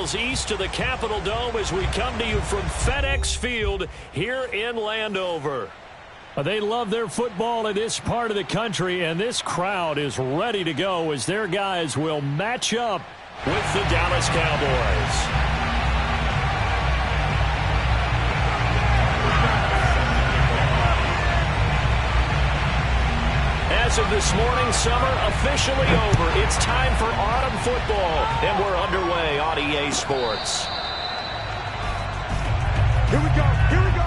miles east of the Capitol Dome as we come to you from FedEx Field here in Landover. They love their football in this part of the country, and this crowd is ready to go as their guys will match up with the Dallas Cowboys. As of this morning, summer officially over. It's time for autumn football, and we're underway on EA Sports. Here we go. Here we go.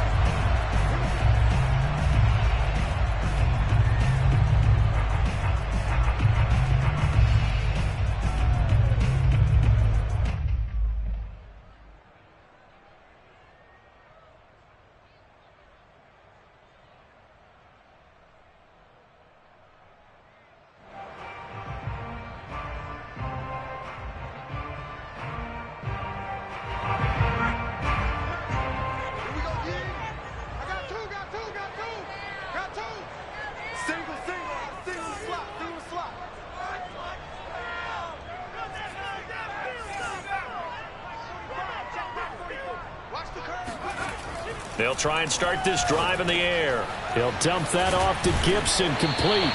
They'll try and start this drive in the air. He'll dump that off to Gibson, complete.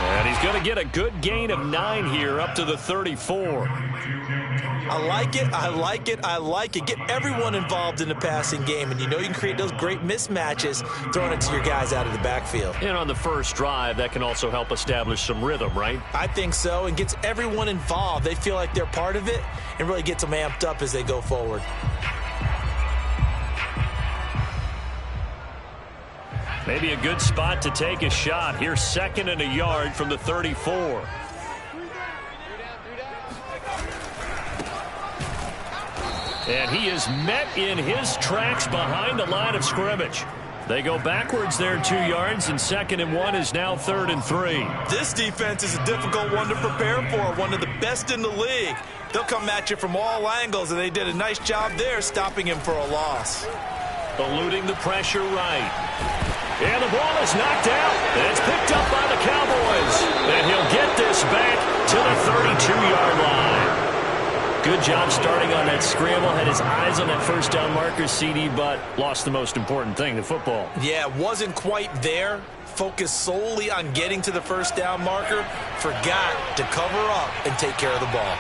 And he's going to get a good gain of 9 here up to the 34. I like it, I like it, I like it. Get everyone involved in the passing game, and you know you can create those great mismatches throwing it to your guys out of the backfield. And on the first drive, that can also help establish some rhythm, right? I think so, and gets everyone involved. They feel like they're part of it and really gets them amped up as they go forward. Maybe a good spot to take a shot. Here's 2nd and a yard from the 34. And he is met in his tracks behind the line of scrimmage. They go backwards there 2 yards, and 2nd and 1 is now 3rd and 3. This defense is a difficult one to prepare for, one of the best in the league. They'll come at you from all angles, and they did a nice job there stopping him for a loss. Eluding the pressure right. And the ball is knocked out, and it's picked up by the Cowboys. And he'll get this back to the 32-yard line. Good job starting on that scramble. Had his eyes on that first down marker, CD, but lost the most important thing, the football. Yeah, wasn't quite there. Focused solely on getting to the first down marker. Forgot to cover up and take care of the ball.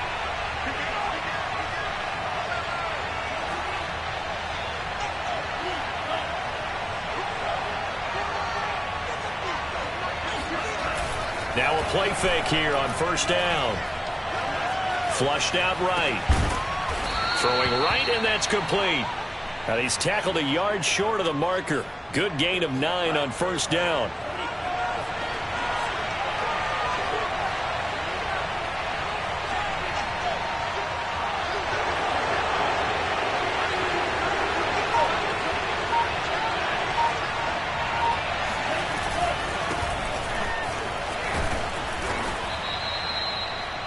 Now a play fake here on first down. Flushed out right. Throwing right, and that's complete. And he's tackled a yard short of the marker. Good gain of 9 on first down.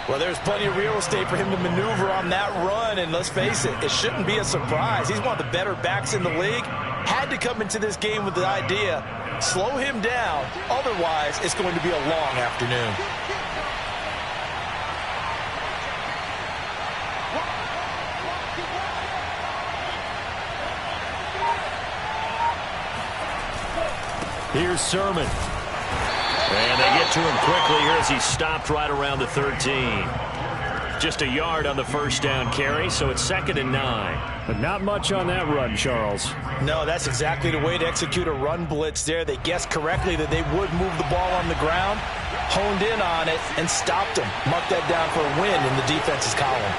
Well, there's plenty of real estate for him to maneuver on that run, and let's face it, it shouldn't be a surprise. He's one of the better backs in the league. Had to come into this game with the idea, slow him down, otherwise it's going to be a long afternoon. Here's Sermon. And they get to him quickly here as he's stopped right around the 13. Just a yard on the first down carry, so it's 2nd and 9. But not much on that run, Charles. No, that's exactly the way to execute a run blitz there. They guessed correctly that they would move the ball on the ground, honed in on it, and stopped him. Marked that down for a win in the defense's column.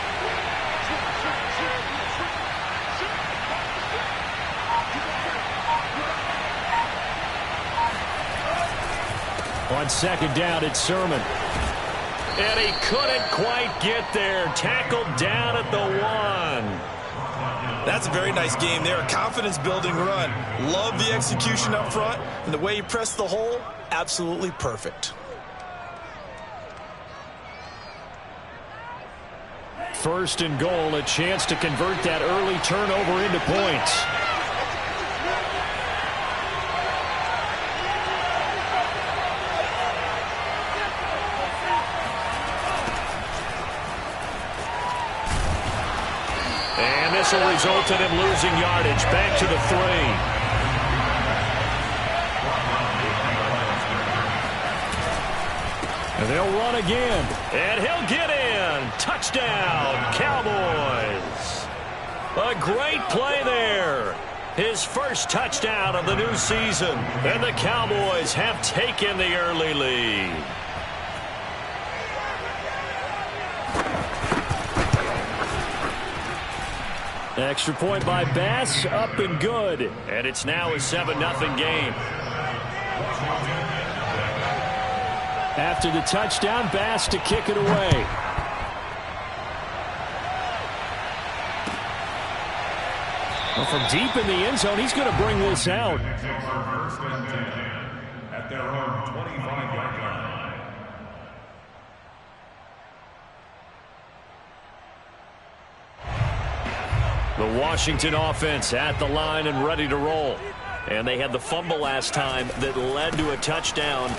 On 2nd down, it's Sermon. And he couldn't quite get there. Tackled down at the 1. That's a very nice game there. A confidence-building run. Love the execution up front. And the way he pressed the hole, absolutely perfect. First and goal, a chance to convert that early turnover into points. pass will result in him losing yardage. Back to the 3. And they'll run again. And he'll get in. Touchdown, Cowboys. A great play there. His first touchdown of the new season. And the Cowboys have taken the early lead. Extra point by Bass, up and good. And it's now a 7-0 game. After the touchdown, Bass to kick it away. Well, from deep in the end zone, he's going to bring this out. At their own 25-yard line. The Washington offense at the line and ready to roll. And they had the fumble last time that led to a touchdown.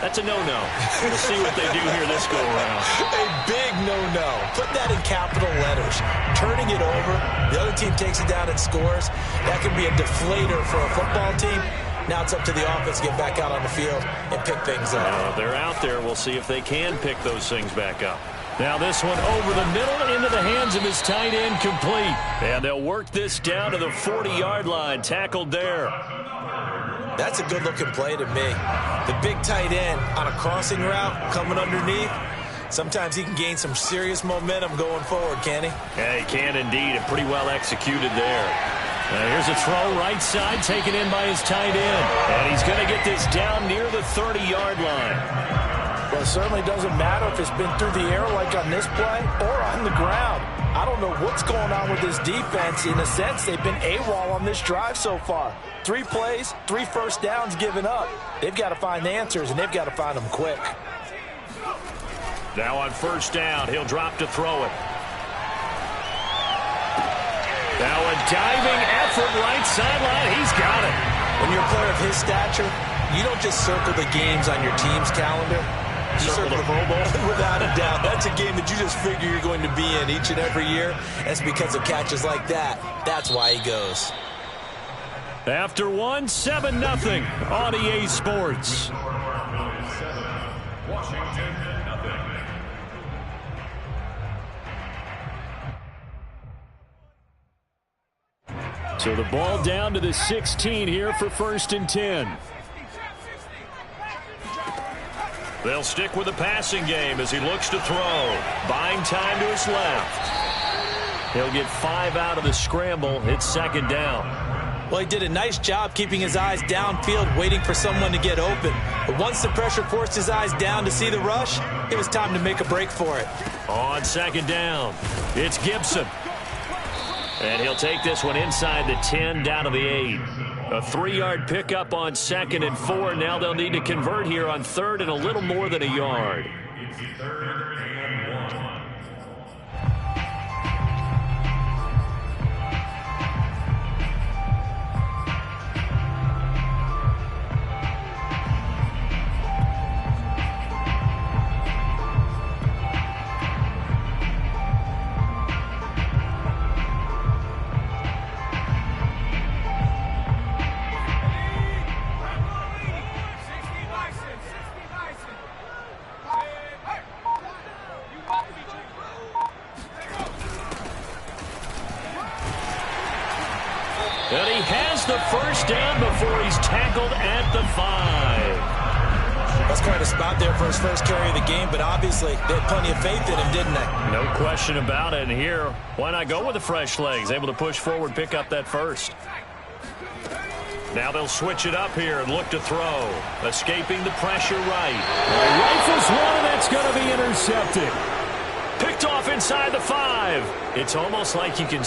That's a no-no. We'll see what they do here this go-around. A big no-no. Put that in capital letters. Turning it over, the other team takes it down and scores. That can be a deflator for a football team. Now it's up to the offense to get back out on the field and pick things up. They're out there. We'll see if they can pick those things back up. Now this one over the middle into the hands of his tight end, complete. And they'll work this down to the 40-yard line. Tackled there. That's a good-looking play to me. The big tight end on a crossing route coming underneath. Sometimes he can gain some serious momentum going forward, can he? Yeah, he can indeed, and pretty well executed there. Here's a throw right side taken in by his tight end. And he's going to get this down near the 30-yard line. Well, it certainly doesn't matter if it's been through the air like on this play or on the ground. I don't know what's going on with this defense. In a sense, they've been AWOL on this drive so far. 3 plays, 3 first downs given up. They've got to find answers, and they've got to find them quick. Now on first down, he'll drop to throw it. Now a diving effort right sideline. He's got it. When you're a player of his stature, you don't just circle the games on your team's calendar. You circle the Pro Bowl. Without a doubt. That's a game that you just figure you're going to be in each and every year. That's because of catches like that. That's why he goes. After 7-0 on EA Sports. Washington, nothing. So the ball down to the 16 here for 1st and 10. They'll stick with the passing game as he looks to throw. Buying time to his left. He'll get 5 out of the scramble. It's 2nd down. Well, he did a nice job keeping his eyes downfield, waiting for someone to get open. But once the pressure forced his eyes down to see the rush, it was time to make a break for it. On 2nd down, it's Gibson. And he'll take this one inside the 10, down to the 8. A 3-yard pickup on 2nd and 4. Now they'll need to convert here on 3rd and a little more than a yard. It's 3rd and 1. And he has the first down before he's tackled at the 5. That's quite a spot there for his first carry of the game, but obviously they had plenty of faith in him, didn't they? No question about it. And here, why not go with the fresh legs? Able to push forward, pick up that first. Now they'll switch it up here and look to throw. Escaping the pressure right. Rifles one, and that's going to be intercepted. Picked off inside the 5. It's almost like you can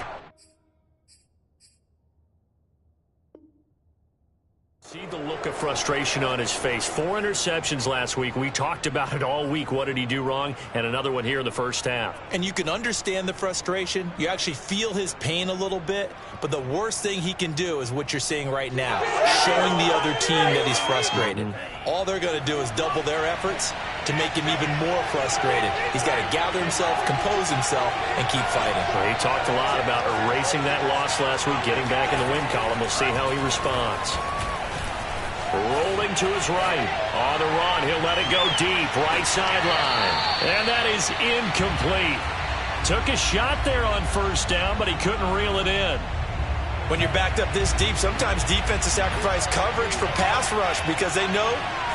see the look of frustration on his face. 4 interceptions last week. We talked about it all week. What did he do wrong? And another one here in the first half. And you can understand the frustration. You actually feel his pain a little bit. But the worst thing he can do is what you're seeing right now, showing the other team that he's frustrated. All they're going to do is double their efforts, to make him even more frustrated. He's got to gather himself, compose himself, and keep fighting. Well, he talked a lot about erasing that loss last week, getting back in the win column. We'll see how he responds. Rolling to his right. On the run, he'll let it go deep, right sideline. And that is incomplete. Took a shot there on first down, but he couldn't reel it in. When you're backed up this deep, sometimes defenses sacrifice coverage for pass rush because they know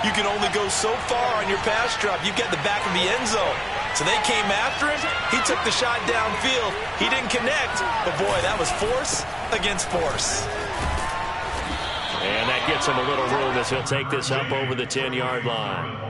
you can only go so far on your pass drop. You get the back of the end zone. So they came after him. He took the shot downfield. He didn't connect. But, boy, that was force against force. And that gets him a little room as he'll take this up over the 10-yard line.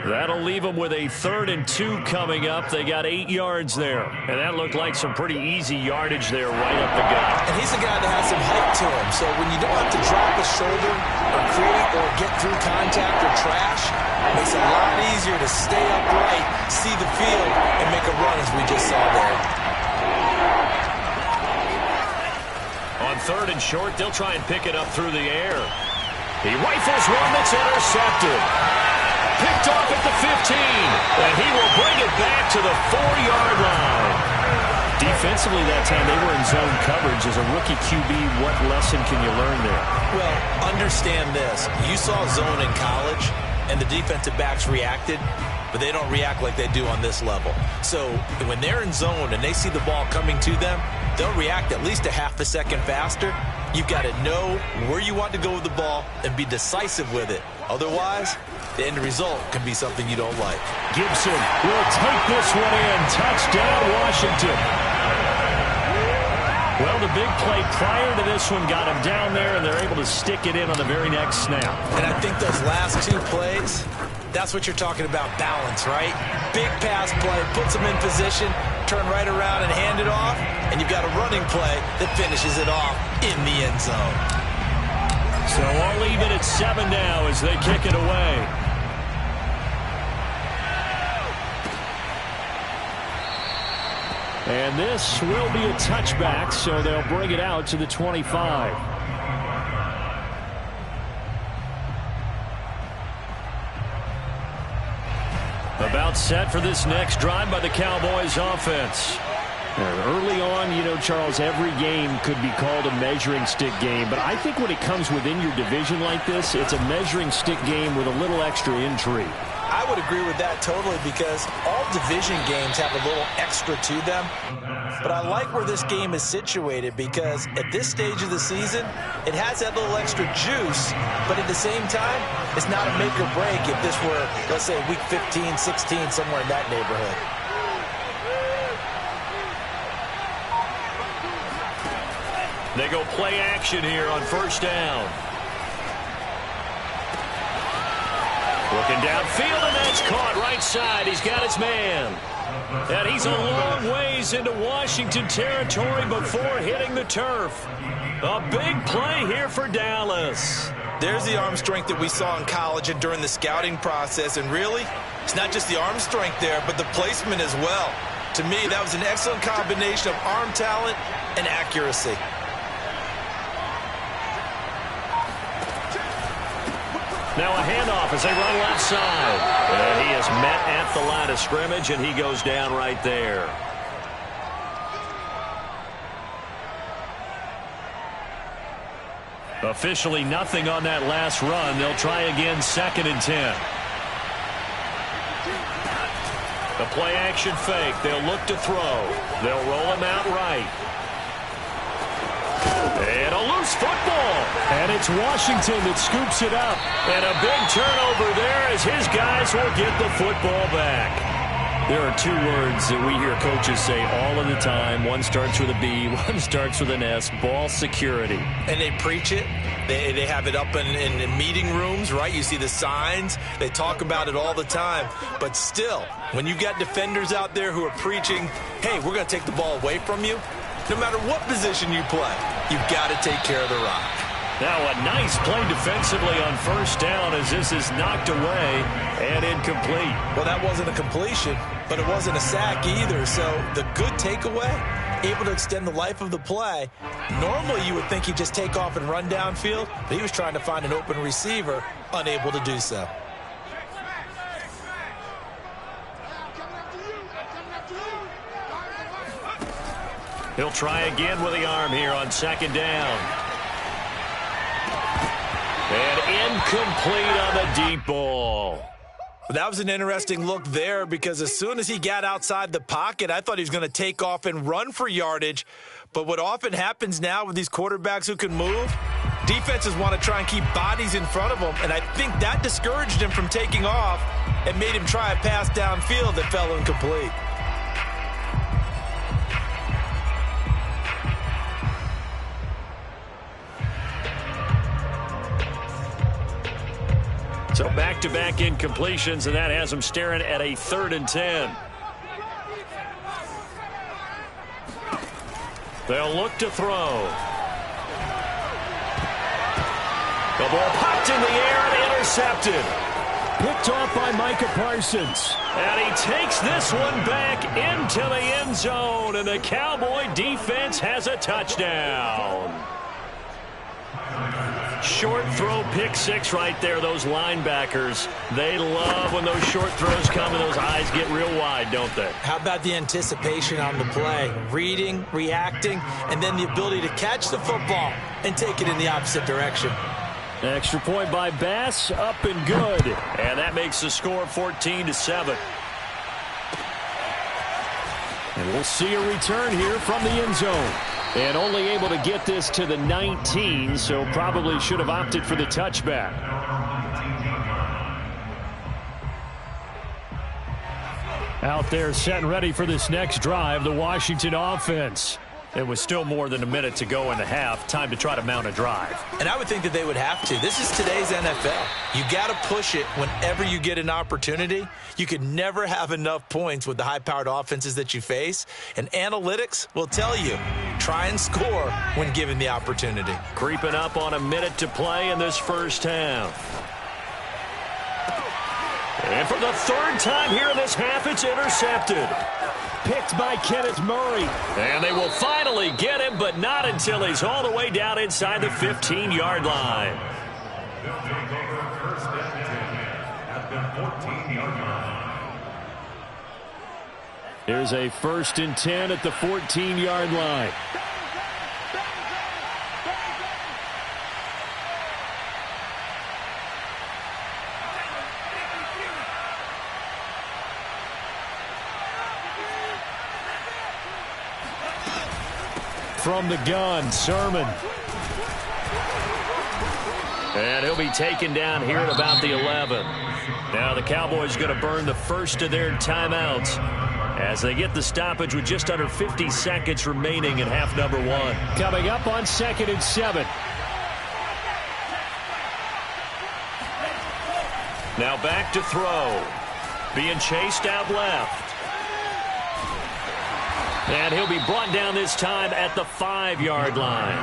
That'll leave them with a 3rd and 2 coming up. They got 8 yards there. And that looked like some pretty easy yardage there right up the gut. And he's a guy that has some height to him. So when you don't have to drop a shoulder or create or get through contact or trash, it makes it a lot easier to stay upright, see the field, and make a run as we just saw there. On 3rd and short, they'll try and pick it up through the air. He rifles one that's intercepted. Picked off at the 15, and he will bring it back to the 4-yard line. Defensively that time, they were in zone coverage. As a rookie QB, what lesson can you learn there? Well, understand this. You saw zone in college, and the defensive backs reacted, but they don't react like they do on this level. So when they're in zone and they see the ball coming to them, they'll react at least a half a second faster. You've got to know where you want to go with the ball and be decisive with it. Otherwise, the end result can be something you don't like. Gibson will take this one in. Touchdown, Washington. Well, the big play prior to this one got him down there, and they're able to stick it in on the very next snap. And I think those last 2 plays, that's what you're talking about, balance, right? Big pass play, puts them in position, turn right around and hand it off, and you've got a running play that finishes it off in the end zone. So all even at 7 now as they kick it away. And this will be a touchback, so they'll bring it out to the 25. About set for this next drive by the Cowboys offense. And early on, you know, Charles, every game could be called a measuring stick game. But I think when it comes within your division like this, it's a measuring stick game with a little extra intrigue. I would agree with that totally because all division games have a little extra to them. But I like where this game is situated because at this stage of the season, it has that little extra juice. But at the same time, it's not a make or break if this were, let's say, week 15, 16, somewhere in that neighborhood. They go play action here on first down. Looking downfield, and that's caught right side. He's got his man. And he's a long ways into Washington territory before hitting the turf. A big play here for Dallas. There's the arm strength that we saw in college and during the scouting process. And really, it's not just the arm strength there, but the placement as well. To me, that was an excellent combination of arm talent and accuracy. Now a handoff as they run left side. And he is met at the line of scrimmage, and he goes down right there. Officially nothing on that last run. They'll try again, 2nd and 10. The play action fake. They'll look to throw. They'll roll him out right. And a loose football. And it's Washington that scoops it up. And a big turnover there as his guys will get the football back. There are 2 words that we hear coaches say all of the time. One starts with a B, one starts with an S. Ball security. And they preach it. They have it up in meeting rooms, right? You see the signs. They talk about it all the time. But still, when you got defenders out there who are preaching, hey, we're going to take the ball away from you, no matter what position you play, you've got to take care of the rock. Now a nice play defensively on first down as this is knocked away and incomplete. Well, that wasn't a completion, but it wasn't a sack either. So the good takeaway, able to extend the life of the play. Normally you would think he'd just take off and run downfield, but he was trying to find an open receiver, unable to do so. He'll try again with the arm here on second down. And incomplete on the deep ball. That was an interesting look there because as soon as he got outside the pocket, I thought he was going to take off and run for yardage. But what often happens now with these quarterbacks who can move, defenses want to try and keep bodies in front of them, and I think that discouraged him from taking off and made him try a pass downfield that fell incomplete. So back-to-back incompletions, and that has him staring at a 3rd and 10. They'll look to throw. The ball popped in the air and intercepted. Picked off by Micah Parsons. And he takes this one back into the end zone, and the Cowboy defense has a touchdown. Short throw, pick six right there. Those linebackers, they love when those short throws come and those eyes get real wide, don't they? How about the anticipation on the play? Reading, reacting, and then the ability to catch the football and take it in the opposite direction. Extra point by Bass, up and good. And that makes the score 14-7. And we'll see a return here from the end zone. And only able to get this to the 19, so probably should have opted for the touchback. Out there set and ready for this next drive, the Washington offense. It was still more than a minute to go in the half. Time to try to mount a drive. And I would think that they would have to. This is today's NFL. You got to push it whenever you get an opportunity. You could never have enough points with the high-powered offenses that you face. And analytics will tell you, try and score when given the opportunity. Creeping up on a minute to play in this first half. And for the 3rd time here in this half, it's intercepted. Picked by Kenneth Murray. And they will finally get him, but not until he's all the way down inside the 15-yard line. Here's a 1st and 10 at the 14-yard line. From the gun, Sermon. And he'll be taken down here at about the 11. Now the Cowboys going to burn the first of their timeouts as they get the stoppage with just under 50 seconds remaining in half number 1. Coming up on 2nd and 7. Now back to throw. Being chased out left. And he'll be brought down this time at the 5-yard line.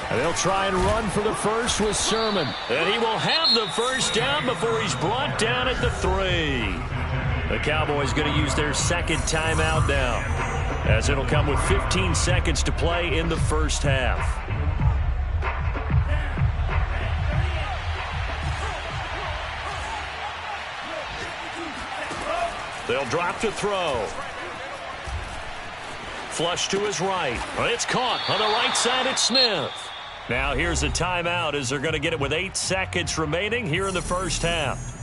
And they'll try and run for the first with Sermon. And he will have the first down before he's brought down at the 3. The Cowboys going to use their 2nd timeout now, as it'll come with 15 seconds to play in the first half. They'll drop to throw. Flush to his right. It's caught on the right side at Smith. Now here's a timeout as they're going to get it with 8 seconds remaining here in the first half.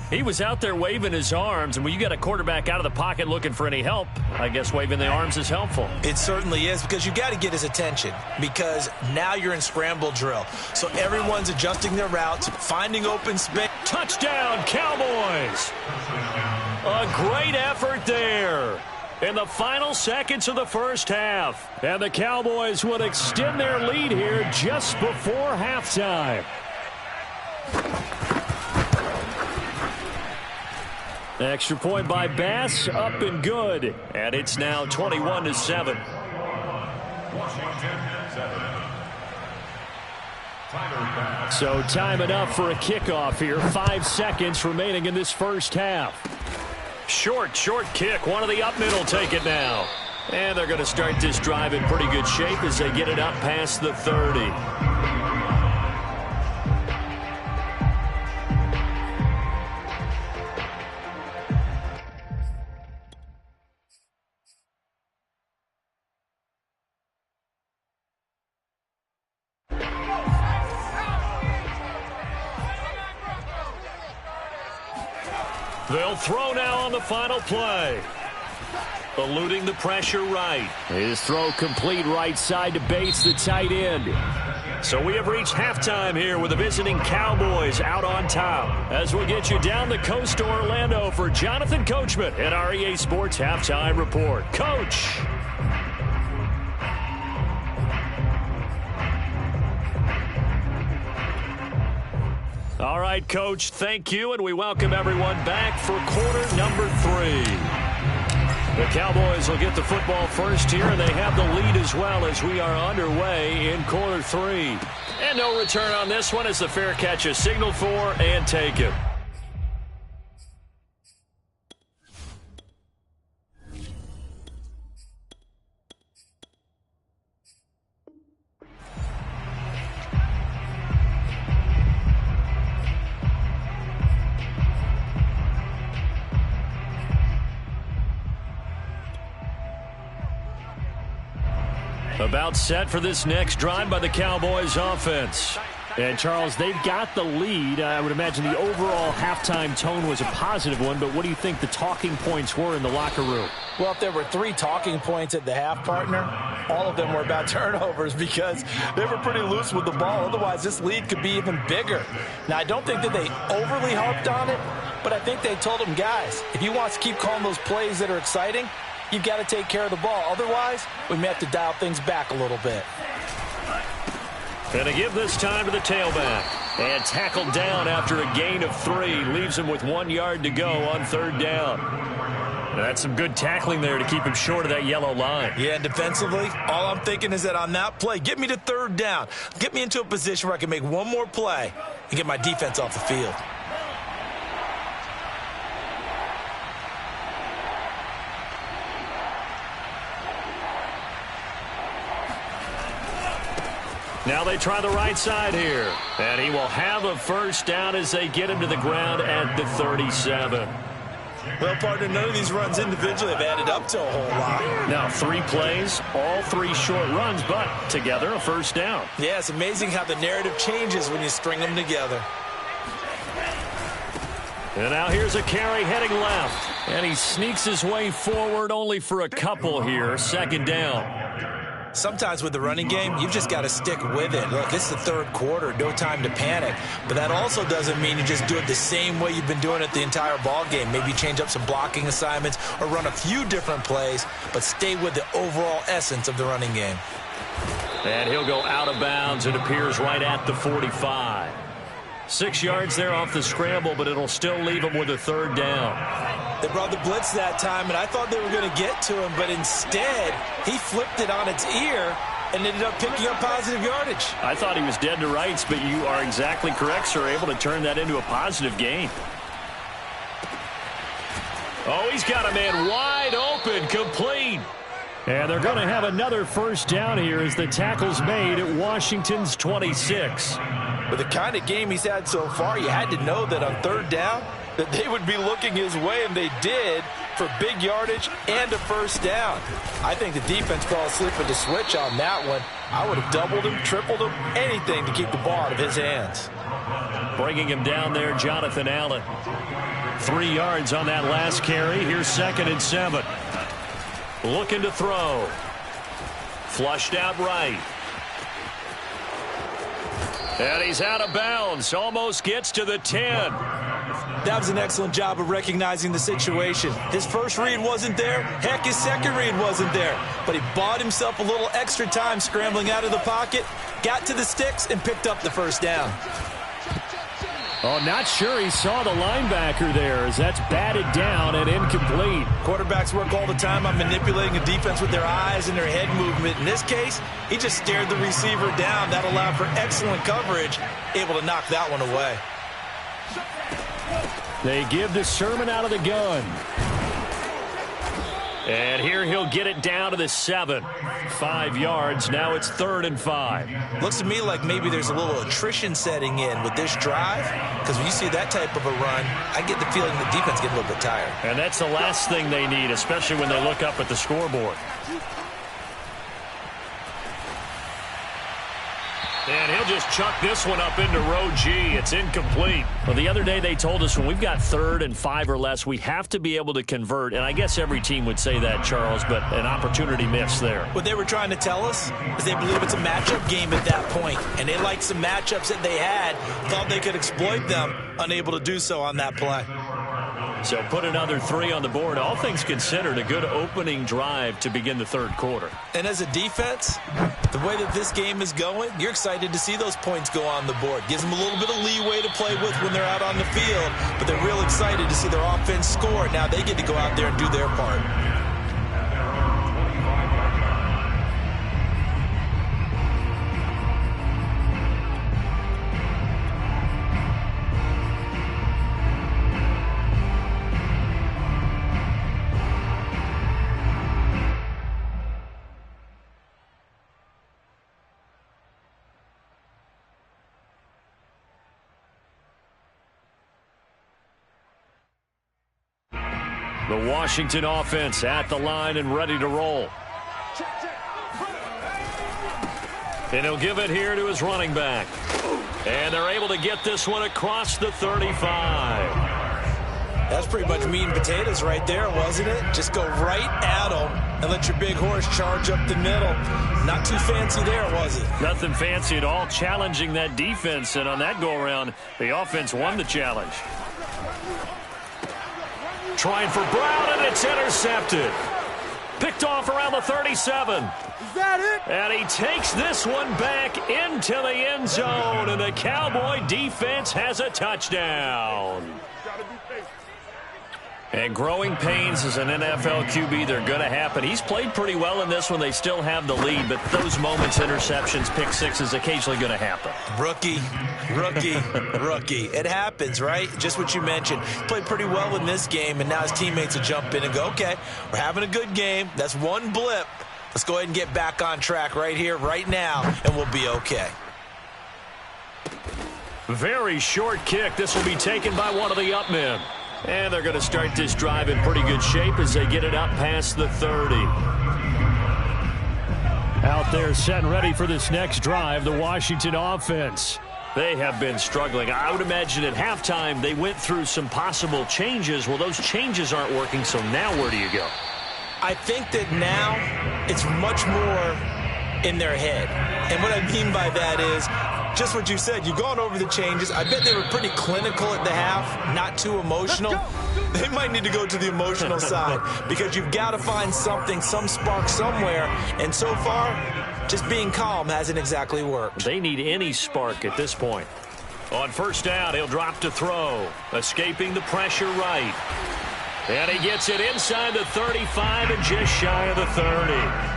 He was out there waving his arms, and when you got a quarterback out of the pocket looking for any help, I guess waving the arms is helpful. It certainly is, because you got to get his attention, because now you're in scramble drill. So everyone's adjusting their routes, finding open space. Touchdown, Cowboys! A great effort there in the final seconds of the first half. And the Cowboys would extend their lead here just before halftime. Extra point by Bass, up and good. And it's now 21-7. So time enough for a kickoff here. 5 seconds remaining in this first half. Short kick. One of the up middle take it now. And they're going to start this drive in pretty good shape as they get it up past the 30. They'll throw now on the final play. Eluding the pressure right. His throw complete right side to Bates, the tight end. So we have reached halftime here with the visiting Cowboys out on top. As we'll get you down the coast to Orlando for Jonathan Coachman at our EA Sports Halftime Report. Coach. All right, Coach, thank you, and we welcome everyone back for quarter number 3. The Cowboys will get the football first here, and they have the lead as well as we are underway in quarter 3. And no return on this one as the fair catch is signaled for and taken. About set for this next drive by the Cowboys offense. And, Charles, they've got the lead. I would imagine the overall halftime tone was a positive one, but what do you think the talking points were in the locker room? Well, if there were 3 talking points at the half, partner, all of them were about turnovers because they were pretty loose with the ball. Otherwise, this lead could be even bigger. Now, I don't think that they overly harped on it, but I think they told them, guys, if you want to keep calling those plays that are exciting, you've got to take care of the ball. Otherwise, we may have to dial things back a little bit. And to give this time to the tailback. And tackled down after a gain of 3. Leaves him with 1 yard to go on 3rd down. That's some good tackling there to keep him short of that yellow line. Yeah, and defensively, all I'm thinking is that on that play, get me to 3rd down. Get me into a position where I can make one more play and get my defense off the field. Now they try the right side here. And he will have a first down as they get him to the ground at the 37. Well, partner, none of these runs individually have added up to a whole lot. Now 3 plays, all 3 short runs, but together a first down. Yeah, it's amazing how the narrative changes when you string them together. And now here's a carry heading left. And he sneaks his way forward only for a couple here. 2nd down. Sometimes with the running game, you've just got to stick with it. Look, it's the 3rd quarter, no time to panic. But that also doesn't mean you just do it the same way you've been doing it the entire ball game. Maybe change up some blocking assignments or run a few different plays, but stay with the overall essence of the running game. And he'll go out of bounds. It appears right at the 45. 6 yards there off the scramble, but it'll still leave him with a 3rd down. They brought the blitz that time, and I thought they were going to get to him, but instead, he flipped it on its ear and ended up picking up positive yardage. I thought he was dead to rights, but you are exactly correct, sir, able to turn that into a positive gain. Oh, he's got a man wide open, complete. And they're going to have another first down here as the tackle's made at Washington's 26. With the kind of game he's had so far, you had to know that on 3rd down, that they would be looking his way, and they did, for big yardage and a first down. I think the defense fell asleep with the switch on that one. I would have doubled him, tripled him, anything to keep the ball out of his hands. Bringing him down there, Jonathan Allen. 3 yards on that last carry. Here's 2nd and 7. Looking to throw. Flushed out right. And he's out of bounds. Almost gets to the 10. That was an excellent job of recognizing the situation. His first read wasn't there. Heck, his second read wasn't there. But he bought himself a little extra time scrambling out of the pocket, got to the sticks, and picked up the first down. Oh, not sure he saw the linebacker there as that's batted down and incomplete. Quarterbacks work all the time on manipulating a defense with their eyes and their head movement. In this case, he just stared the receiver down. That allowed for excellent coverage, able to knock that one away. They give the Sermon out of the gun. And here he'll get it down to the 7. 5 yards. Now it's 3rd and 5. Looks to me like maybe there's a little attrition setting in with this drive, because when you see that type of a run, I get the feeling the defense gets a little bit tired. And that's the last thing they need, especially when they look up at the scoreboard. And he'll just chuck this one up into row G. It's incomplete. Well, the other day they told us when we've got 3rd and 5 or less, we have to be able to convert. And I guess every team would say that, Charles, but an opportunity missed there. What they were trying to tell us is they believe it's a matchup game at that point. And they liked some matchups that they had, thought they could exploit them, unable to do so on that play. So put another 3 on the board. All things considered, a good opening drive to begin the 3rd quarter. And as a defense, the way that this game is going, you're excited to see those points go on the board. Gives them a little bit of leeway to play with when they're out on the field, but they're real excited to see their offense score. Now they get to go out there and do their part. The Washington offense at the line and ready to roll. And he'll give it here to his running back. And they're able to get this one across the 35. That's pretty much meat and potatoes right there, wasn't it? Just go right at them and let your big horse charge up the middle. Not too fancy there, was it? Nothing fancy at all, challenging that defense. And on that go-around, the offense won the challenge. Trying for Brown, and it's intercepted. Picked off around the 37. Is that it? And he takes this one back into the end zone, and the Cowboy defense has a touchdown. And growing pains as an NFL QB, they're going to happen. He's played pretty well in this one. They still have the lead, but those moments, interceptions, pick sixes, occasionally going to happen. Rookie. It happens, right? Just what you mentioned. Played pretty well in this game, and now his teammates will jump in and go, okay, we're having a good game. That's one blip. Let's go ahead and get back on track right here, right now, and we'll be okay. Very short kick. This will be taken by one of the up men. And they're going to start this drive in pretty good shape as they get it up past the 30. Out there set and ready for this next drive, the Washington offense. They have been struggling. I would imagine at halftime they went through some possible changes. Well, those changes aren't working, so now where do you go? I think that now it's much more in their head. And what I mean by that is just what you said. You've gone over the changes. I bet they were pretty clinical at the half, not too emotional. They might need to go to the emotional side because you've got to find something, some spark somewhere. And so far, just being calm hasn't exactly worked. They need any spark at this point. On first down, he'll drop to throw, escaping the pressure right. And he gets it inside the 35 and just shy of the 30.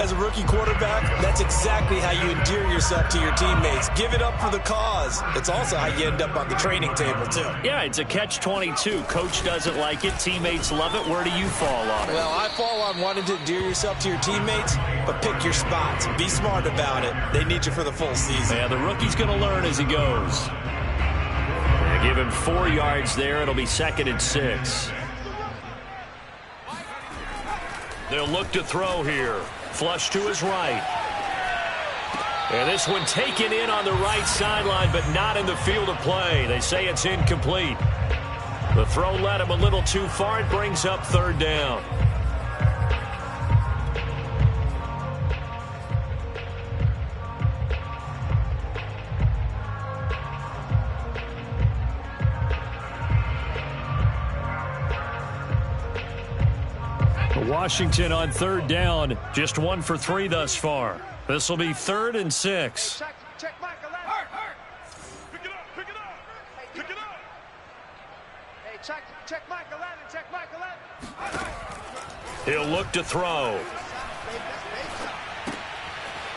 As a rookie quarterback, that's exactly how you endear yourself to your teammates. Give it up for the cause. It's also how you end up on the training table, too. Yeah, it's a catch-22. Coach doesn't like it. Teammates love it. Where do you fall on it? Well, I fall on wanting to endear yourself to your teammates, but pick your spots. Be smart about it. They need you for the full season. Yeah, the rookie's going to learn as he goes. They give him 4 yards there. It'll be 2nd and 6. They'll look to throw here. Flush to his right. And this one taken in on the right sideline, but not in the field of play. They say it's incomplete. The throw led him a little too far. It brings up 3rd down. Washington on 3rd down, just 1 for 3 thus far. This will be 3rd and 6. Check Michael Leonard. Pick it up. Hey, check Michael Leonard. He'll look to throw.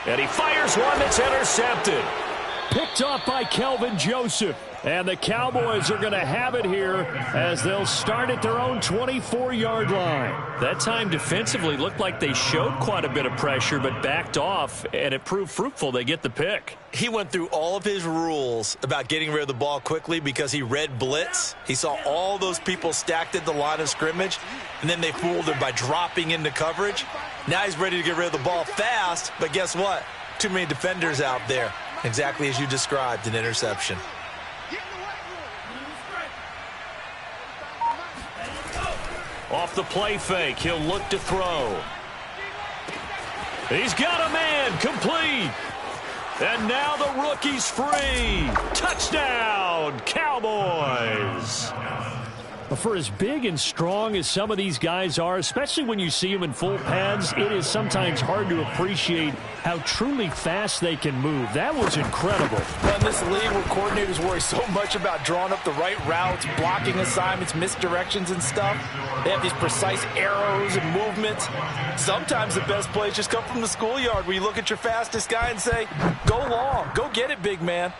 And he fires one that's intercepted. Picked off by Kelvin Joseph. And the Cowboys are going to have it here as they'll start at their own 24-yard line. That time defensively looked like they showed quite a bit of pressure but backed off, and it proved fruitful. They get the pick. He went through all of his rules about getting rid of the ball quickly because he read blitz. He saw all those people stacked at the line of scrimmage, and then they fooled him by dropping into coverage. Now he's ready to get rid of the ball fast, but guess what? Too many defenders out there. Exactly as you described, an interception. Off the play fake, he'll look to throw. He's got a man, complete. And now the rookie's free. Touchdown, Cowboys. For as big and strong as some of these guys are, especially when you see them in full pads, it is sometimes hard to appreciate how truly fast they can move. That was incredible. Well, in this league where coordinators worry so much about drawing up the right routes, blocking assignments, misdirections and stuff, they have these precise arrows and movements. Sometimes the best plays just come from the schoolyard where you look at your fastest guy and say, go long, go get it, big man.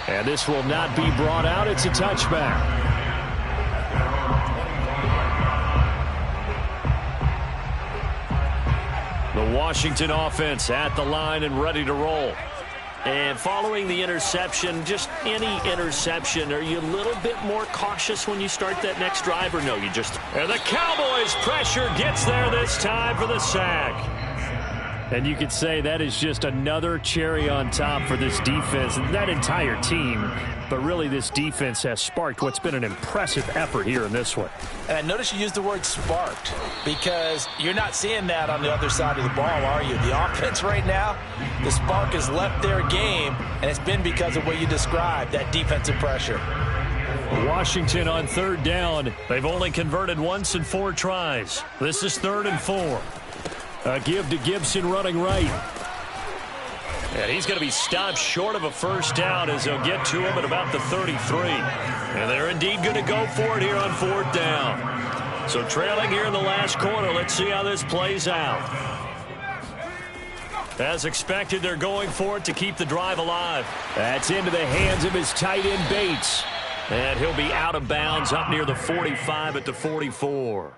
And this will not be brought out. It's a touchback. The Washington offense at the line and ready to roll. And following the interception, just any interception, are you a little bit more cautious when you start that next drive, or no, you just... And the Cowboys' pressure gets there this time for the sack. And you could say that is just another cherry on top for this defense and that entire team. But really, this defense has sparked what's been an impressive effort here in this one. And I notice you used the word sparked because you're not seeing that on the other side of the ball, are you? The offense right now, the spark has left their game, and it's been because of what you described, that defensive pressure. Washington on third down. They've only converted once in 4 tries. This is 3rd and 4. A give to Gibson running right. And he's going to be stopped short of a first down as they'll get to him at about the 33. And they're indeed going to go for it here on 4th down. So trailing here in the last quarter. Let's see how this plays out. As expected, they're going for it to keep the drive alive. That's into the hands of his tight end, Bates. And he'll be out of bounds up near the 45 at the 44.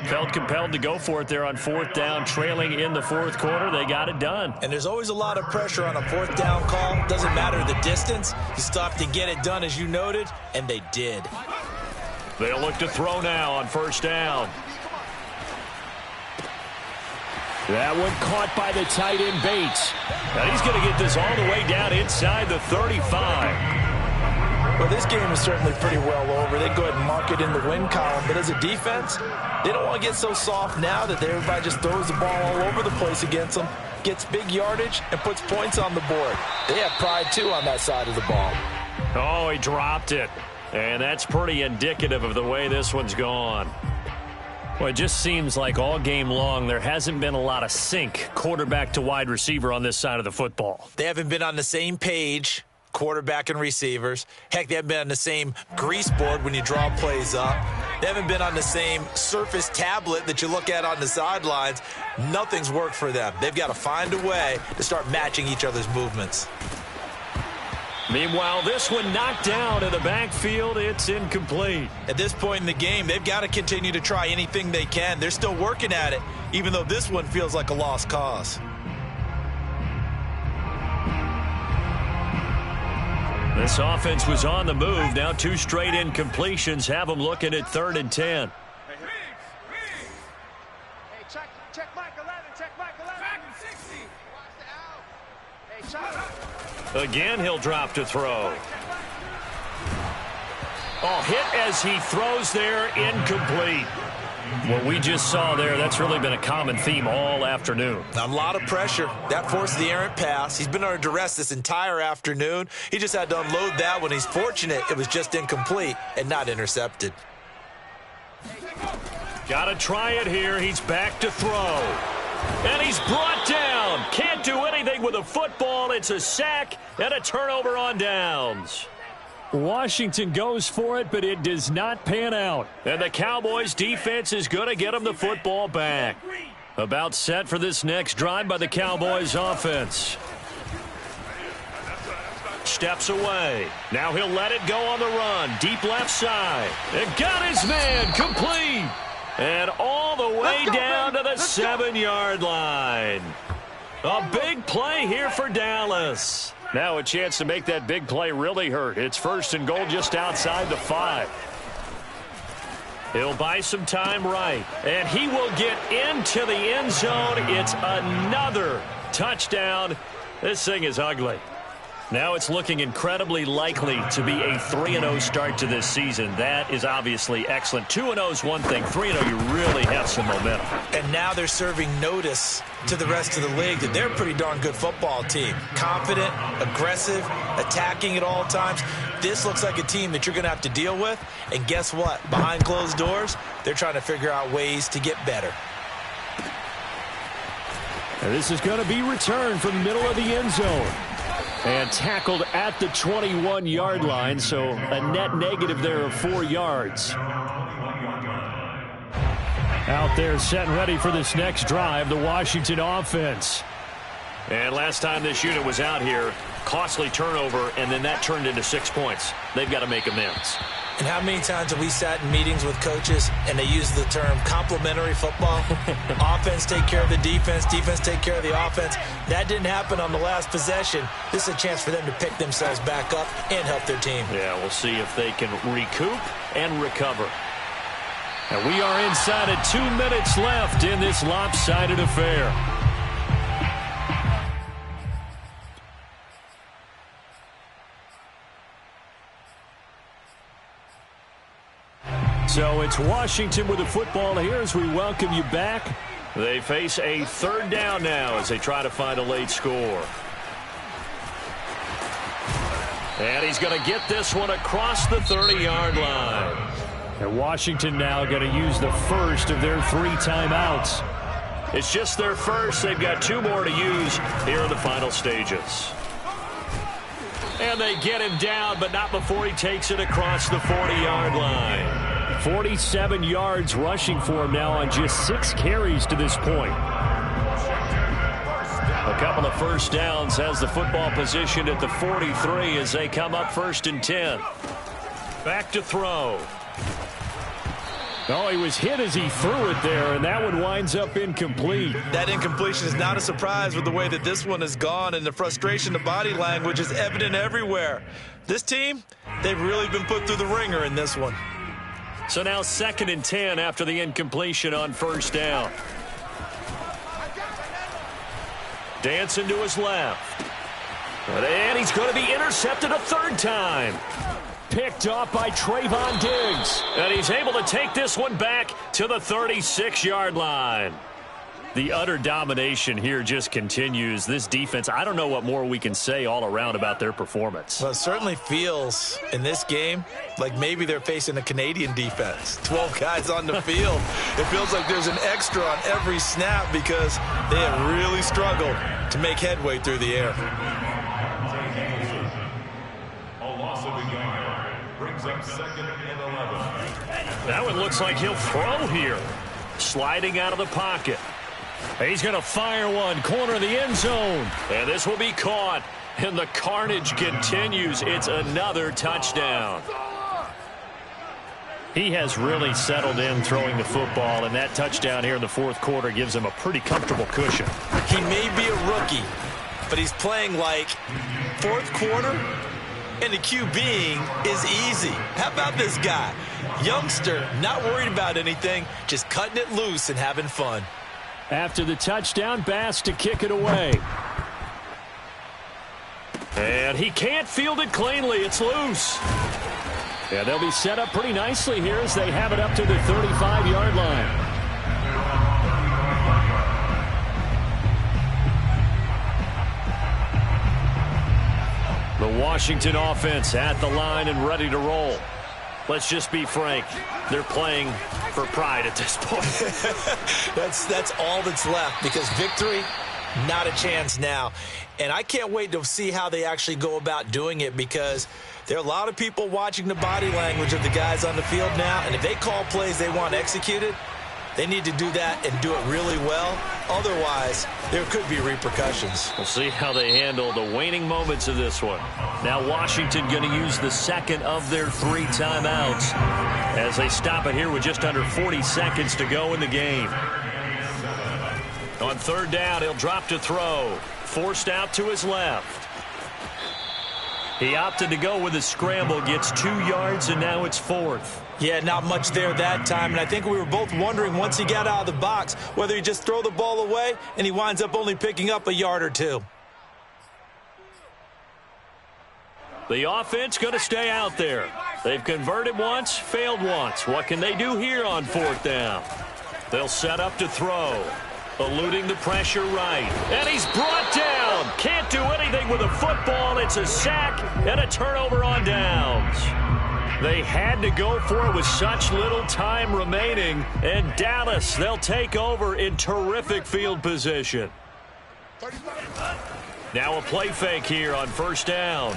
Felt compelled to go for it there on 4th down, trailing in the 4th quarter. They got it done. And there's always a lot of pressure on a 4th down call. Doesn't matter the distance. You still have to get it done, as you noted, and they did. They'll look to throw now on 1st down. That one caught by the tight end, Bates. Now he's going to get this all the way down inside the 35. Well, this game is certainly pretty well over. They go ahead and mark it in the win column. But as a defense, they don't want to get so soft now that everybody just throws the ball all over the place against them, gets big yardage, and puts points on the board. They have pride, too, on that side of the ball. Oh, he dropped it. And that's pretty indicative of the way this one's gone. Well, it just seems like all game long there hasn't been a lot of sync quarterback to wide receiver on this side of the football. They haven't been on the same page, quarterback and receivers. Heck, they haven't been on the same grease board when you draw plays up. They haven't been on the same surface tablet that you look at on the sidelines. Nothing's worked for them. They've got to find a way to start matching each other's movements. Meanwhile, this one knocked down in the backfield. It's incomplete. At this point in the game, they've got to continue to try anything they can. They're still working at it, even though this one feels like a lost cause. This offense was on the move. Now 2 straight incompletions have them looking at 3rd and 10. Hey, check Mike 11, check Mike 11. Back 60. Watch the out. Hey, check. Again, he'll drop to throw. Oh, hit as he throws there, incomplete. What we just saw there, that's really been a common theme all afternoon. A lot of pressure. That forced the errant pass. He's been under duress this entire afternoon. He just had to unload that one. He's fortunate it was just incomplete and not intercepted. Got to try it here. He's back to throw. And he's brought down. Can't do anything with a football. It's a sack and a turnover on downs. Washington goes for it, but it does not pan out. And the Cowboys defense is going to get him the football back. About set for this next drive by the Cowboys offense. Steps away. Now he'll let it go on the run. Deep left side. And got his man complete. And all the way down to the 7-yard line. A big play here for Dallas. Now a chance to make that big play really hurt. It's 1st and goal just outside the 5. He'll buy some time right. And he will get into the end zone. It's another touchdown. This thing is ugly. Now it's looking incredibly likely to be a 3-0 start to this season. That is obviously excellent. 2-0 is one thing. 3-0, you really have some momentum. And now they're serving notice to the rest of the league that they're a pretty darn good football team. Confident, aggressive, attacking at all times. This looks like a team that you're going to have to deal with. And guess what? Behind closed doors, they're trying to figure out ways to get better. And this is going to be returned from the middle of the end zone. And tackled at the 21-yard line, so a net negative there of 4 yards. Out there set and ready for this next drive, the Washington offense. And last time this unit was out here, costly turnover, and then that turned into 6 points. They've got to make amends. And how many times have we sat in meetings with coaches and they use the term complementary football? Offense take care of the defense, defense take care of the offense. That didn't happen on the last possession. This is a chance for them to pick themselves back up and help their team. Yeah, we'll see if they can recoup and recover. And we are inside of 2 minutes left in this lopsided affair. So it's Washington with the football here as we welcome you back. They face a 3rd down now as they try to find a late score. And he's going to get this one across the 30-yard line. And Washington now going to use the first of their 3 timeouts. It's just their first. They've got 2 more to use here in the final stages. And they get him down, but not before he takes it across the 40-yard line. 47 yards rushing for him now on just 6 carries to this point. A couple of first downs has the football positioned at the 43 as they come up 1st and 10. Back to throw. Oh, he was hit as he threw it there, and that one winds up incomplete. That incompletion is not a surprise with the way that this one has gone, and the frustration, the body language is evident everywhere. This team, they've really been put through the ringer in this one. So now 2nd and 10 after the incompletion on 1st down. Dancing to his left. And he's going to be intercepted a 3rd time. Picked off by Trayvon Diggs. And he's able to take this one back to the 36-yard line. The utter domination here just continues. This defense, I don't know what more we can say all around about their performance. Well, it certainly feels in this game like maybe they're facing a Canadian defense. 12 guys on the field. It feels like there's an extra on every snap because they have really struggled to make headway through the air. A loss of a yard brings up 2nd and 11. That one looks like he'll throw here. Sliding out of the pocket. He's going to fire one, corner of the end zone. And this will be caught. And the carnage continues. It's another touchdown. He has really settled in throwing the football, and that touchdown here in the 4th quarter gives him a pretty comfortable cushion. He may be a rookie, but he's playing like 4th quarter, and the QBing is easy. How about this guy? Youngster, not worried about anything, just cutting it loose and having fun. After the touchdown, Bass to kick it away. And he can't field it cleanly. It's loose. Yeah, they'll be set up pretty nicely here as they have it up to the 35-yard line. The Washington offense at the line and ready to roll. Let's just be frank. They're playing for pride at this point. That's all that's left because victory, not a chance now. And I can't wait to see how they actually go about doing it because there are a lot of people watching the body language of the guys on the field now. And if they call plays they want executed, They need to do that and do it really well. Otherwise, there could be repercussions. We'll see how they handle the waning moments of this one. Now Washington going to use the second of their 3 timeouts as they stop it here with just under 40 seconds to go in the game. On third down, he'll drop to throw. Forced out to his left. He opted to go with a scramble, gets 2 yards, and now it's 4th. Yeah, not much there that time, and I think we were both wondering once he got out of the box whether he just throw the ball away, and he winds up only picking up a yard or 2. The offense going to stay out there. They've converted once, failed once. What can they do here on 4th down? They'll set up to throw. Eluding the pressure right. And he's brought down. Can't do anything with a football. It's a sack and a turnover on downs. They had to go for it with such little time remaining. And Dallas, they'll take over in terrific field position. Now a play fake here on 1st down.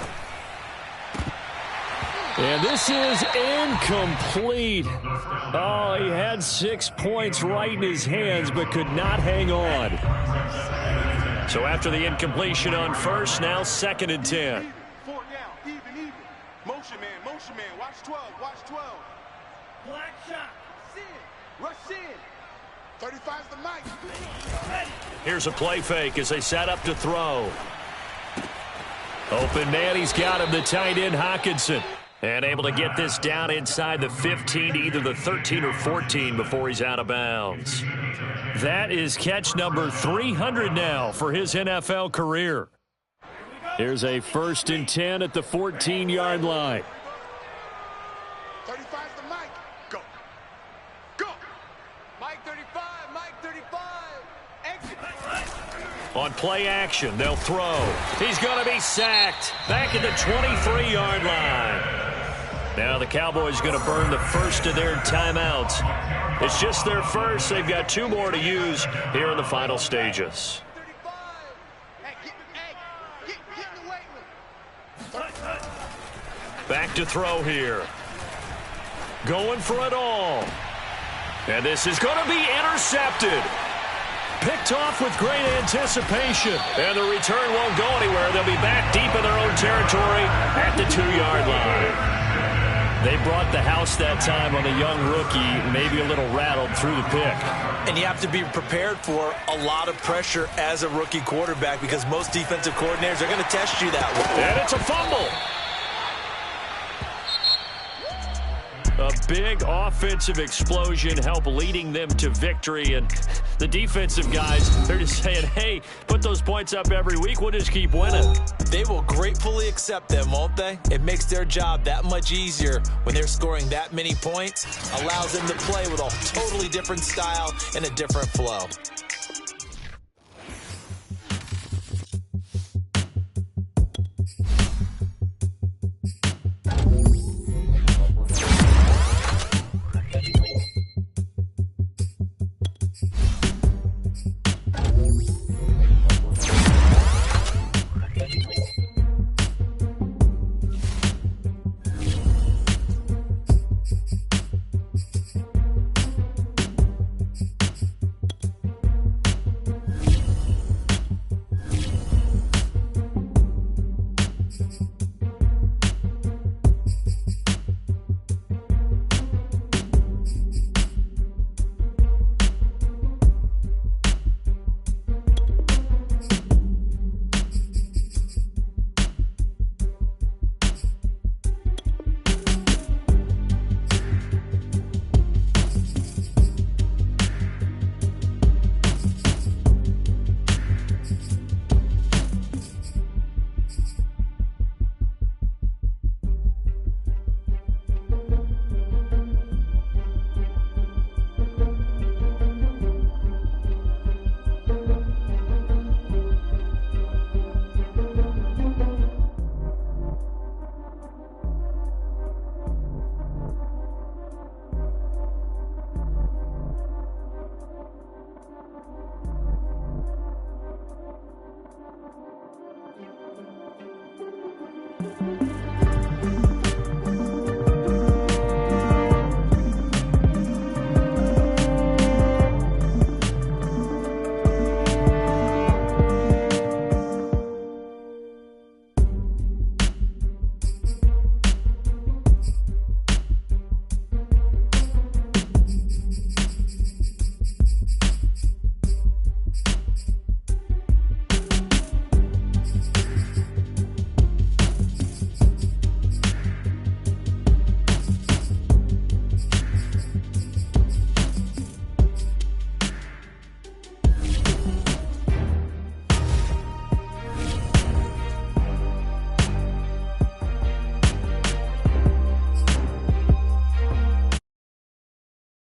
And this is incomplete. Oh, he had 6 points right in his hands, but could not hang on. So after the incompletion on 1st, now 2nd and 10. 4 down, even. Motion man, watch 12, watch 12. Black shot, rush in. 35's the mic. Here's a play fake as they set up to throw. Open man, he's got him, the tight end Hockenson. And able to get this down inside the 15 to either the 13 or 14 before he's out of bounds. That is catch number 300 now for his NFL career. Here's a 1st and 10 at the 14-yard line. 35's the mic. Go. Mike 35. Exit. On play action, they'll throw. He's going to be sacked. Back at the 23-yard line. Now the Cowboys going to burn the first of their timeouts. It's just their first. They've got 2 more to use here in the final stages. 35. Hey, get in the weight room. Back to throw here. Going for it all. And this is going to be intercepted. Picked off with great anticipation. And the return won't go anywhere. They'll be back deep in their own territory at the 2-yard line. They brought the house that time on a young rookie, maybe a little rattled through the pick. And you have to be prepared for a lot of pressure as a rookie quarterback because most defensive coordinators are going to test you that way. And it's a fumble. A big offensive explosion helped leading them to victory. And the defensive guys, they're just saying, hey, put those points up every week. We'll just keep winning. They will gratefully accept them, won't they? It makes their job that much easier when they're scoring that many points. Allows them to play with a totally different style and a different flow.